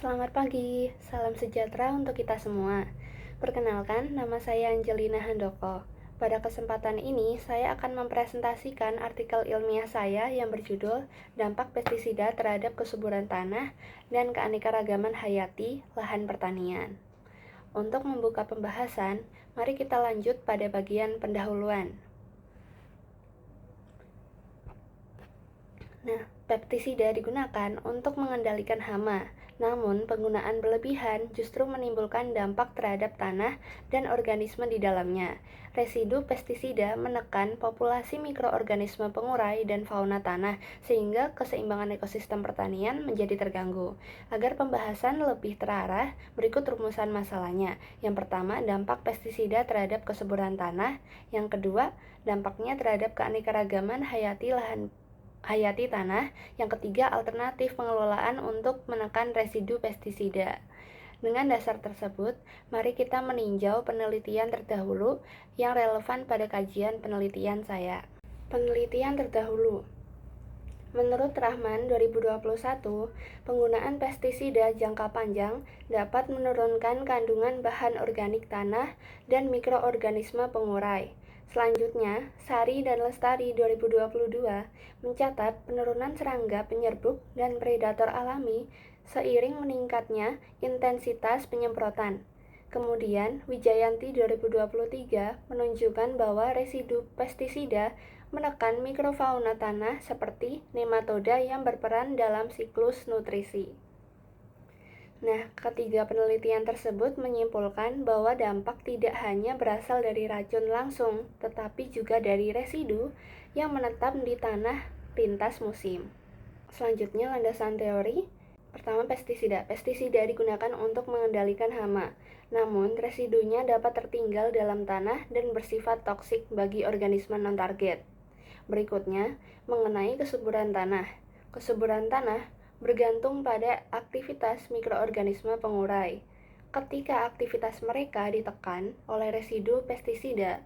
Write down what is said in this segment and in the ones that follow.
Selamat pagi, salam sejahtera untuk kita semua. Perkenalkan, nama saya Angelina Handoko. Pada kesempatan ini, saya akan mempresentasikan artikel ilmiah saya yang berjudul Dampak Pestisida Terhadap Kesuburan Tanah dan Keanekaragaman Hayati Lahan Pertanian. Untuk membuka pembahasan, mari kita lanjut pada bagian pendahuluan. Pestisida digunakan untuk mengendalikan hama, namun penggunaan berlebihan justru menimbulkan dampak terhadap tanah dan organisme di dalamnya. Residu pestisida menekan populasi mikroorganisme pengurai dan fauna tanah, sehingga keseimbangan ekosistem pertanian menjadi terganggu. Agar pembahasan lebih terarah, berikut rumusan masalahnya. Yang pertama, dampak pestisida terhadap kesuburan tanah. Yang kedua, dampaknya terhadap keanekaragaman hayati tanah. Yang ketiga, alternatif pengelolaan untuk menekan residu pestisida. Dengan dasar tersebut, mari kita meninjau penelitian terdahulu yang relevan pada kajian penelitian saya. Penelitian terdahulu. Menurut Rahman 2021, penggunaan pestisida jangka panjang dapat menurunkan kandungan bahan organik tanah dan mikroorganisme pengurai. Selanjutnya, Sari dan Lestari 2022 mencatat penurunan serangga penyerbuk dan predator alami seiring meningkatnya intensitas penyemprotan. Kemudian, Wijayanti 2023 menunjukkan bahwa residu pestisida menekan mikrofauna tanah seperti nematoda yang berperan dalam siklus nutrisi. Ketiga penelitian tersebut menyimpulkan bahwa dampak tidak hanya berasal dari racun langsung, tetapi juga dari residu yang menetap di tanah lintas musim. Selanjutnya, landasan teori. Pertama, pestisida. Pestisida digunakan untuk mengendalikan hama, namun residunya dapat tertinggal dalam tanah dan bersifat toksik bagi organisme non-target. Berikutnya, mengenai kesuburan tanah. Kesuburan tanah bergantung pada aktivitas mikroorganisme pengurai. Ketika aktivitas mereka ditekan oleh residu pestisida,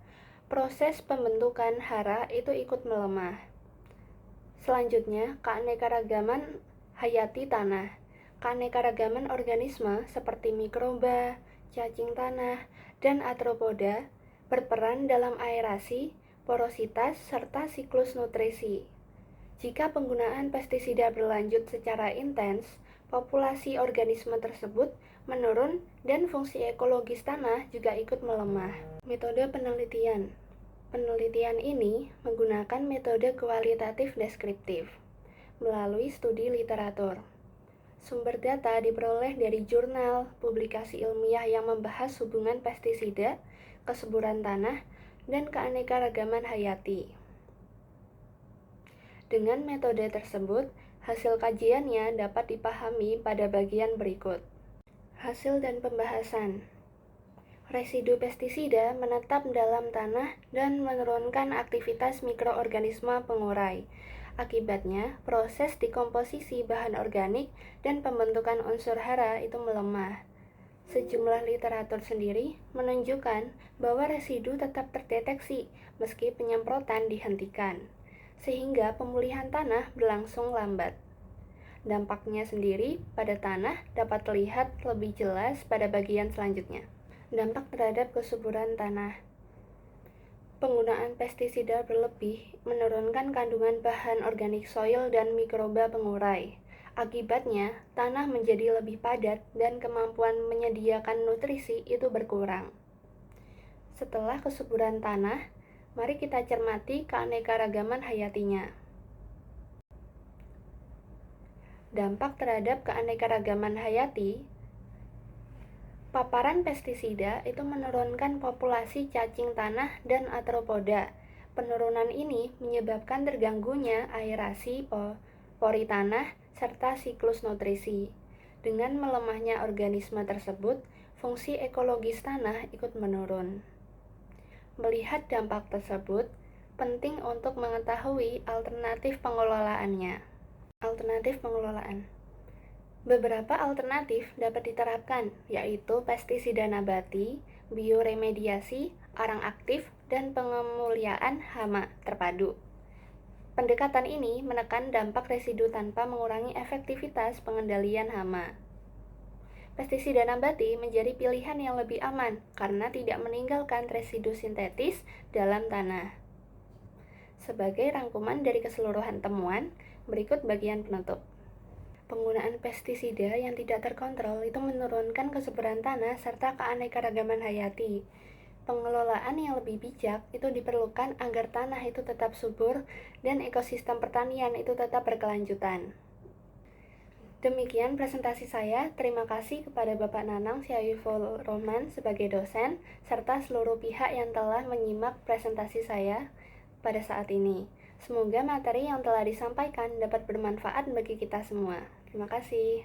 proses pembentukan hara itu ikut melemah. Selanjutnya, keanekaragaman hayati tanah. Keanekaragaman organisme seperti mikroba, cacing tanah, dan arthropoda berperan dalam aerasi, porositas, serta siklus nutrisi. Jika penggunaan pestisida berlanjut secara intens, populasi organisme tersebut menurun dan fungsi ekologis tanah juga ikut melemah. Metode penelitian. Penelitian ini menggunakan metode kualitatif deskriptif melalui studi literatur. Sumber data diperoleh dari jurnal, publikasi ilmiah yang membahas hubungan pestisida, kesuburan tanah, dan keanekaragaman hayati. Dengan metode tersebut, hasil kajiannya dapat dipahami pada bagian berikut. Hasil dan pembahasan. Residu pestisida menetap dalam tanah dan menurunkan aktivitas mikroorganisme pengurai. Akibatnya, proses dekomposisi bahan organik dan pembentukan unsur hara itu melemah. Sejumlah literatur sendiri menunjukkan bahwa residu tetap terdeteksi meski penyemprotan dihentikan, sehingga pemulihan tanah berlangsung lambat. Dampaknya sendiri pada tanah dapat terlihat lebih jelas pada bagian selanjutnya. Dampak terhadap kesuburan tanah. Penggunaan pestisida berlebih menurunkan kandungan bahan organik soil dan mikroba pengurai. Akibatnya, tanah menjadi lebih padat dan kemampuan menyediakan nutrisi itu berkurang. Setelah kesuburan tanah, mari kita cermati keanekaragaman hayatinya. Dampak terhadap keanekaragaman hayati. Paparan pestisida itu menurunkan populasi cacing tanah dan arthropoda. Penurunan ini menyebabkan terganggunya aerasi, pori tanah, serta siklus nutrisi. Dengan melemahnya organisme tersebut, fungsi ekologis tanah ikut menurun. Melihat dampak tersebut, penting untuk mengetahui alternatif pengelolaannya. Alternatif pengelolaan. Beberapa alternatif dapat diterapkan, yaitu pestisida nabati, bioremediasi, arang aktif, dan pengemuliaan hama terpadu. Pendekatan ini menekan dampak residu tanpa mengurangi efektivitas pengendalian hama. pestisida nabati menjadi pilihan yang lebih aman karena tidak meninggalkan residu sintetis dalam tanah. Sebagai rangkuman dari keseluruhan temuan, berikut bagian penutup. Penggunaan pestisida yang tidak terkontrol itu menurunkan kesuburan tanah serta keanekaragaman hayati. Pengelolaan yang lebih bijak itu diperlukan agar tanah itu tetap subur dan ekosistem pertanian itu tetap berkelanjutan. Demikian presentasi saya. Terima kasih kepada Bapak Nanang Syariful Rohman sebagai dosen, serta seluruh pihak yang telah menyimak presentasi saya pada saat ini. Semoga materi yang telah disampaikan dapat bermanfaat bagi kita semua. Terima kasih.